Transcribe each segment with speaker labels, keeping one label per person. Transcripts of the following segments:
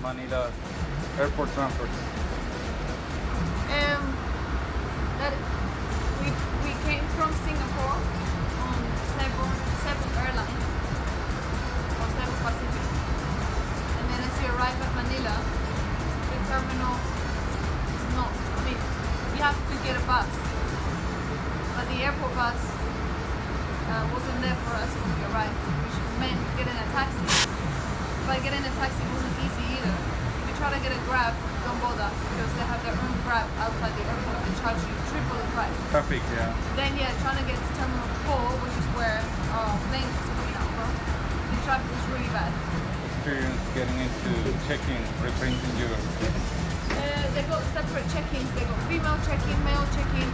Speaker 1: Manila Airport Transport?
Speaker 2: That we came from Singapore on Cebu Airlines or Cebu Pacific, and then as you arrive at Manila, the terminal is not. I mean, you have to get a bus, but the airport bus wasn't there for us when we arrived, which meant getting a taxi. But getting a taxi wasn't easy either. If you try to get a Grab, don't bother because they have their own Grab outside the airport and charge you triple the price.
Speaker 1: Traffic, yeah.
Speaker 2: Then trying to get to Terminal 4, which is where our plane was coming out from, the traffic was really bad.
Speaker 1: Experience getting into check-in, reprinting your...
Speaker 2: They got separate check-ins. They got female check-in, male check-in.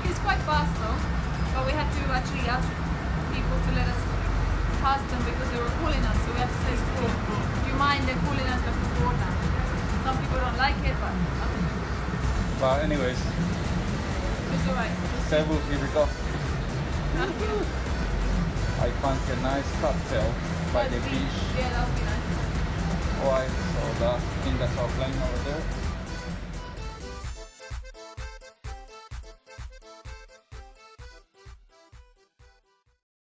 Speaker 2: It's quite fast though, but we had to actually ask people to let us pass them because they were calling us, so we have to say, cool, do you mind they're calling us before now? Some people don't like it, but nothing to do.
Speaker 1: But anyways,
Speaker 2: It's alright.
Speaker 1: Cebu, here we go.
Speaker 2: Yeah.
Speaker 1: I found a nice cocktail by the beach.
Speaker 2: Yeah, that would be nice.
Speaker 1: Alright, so I think that's our plane over there.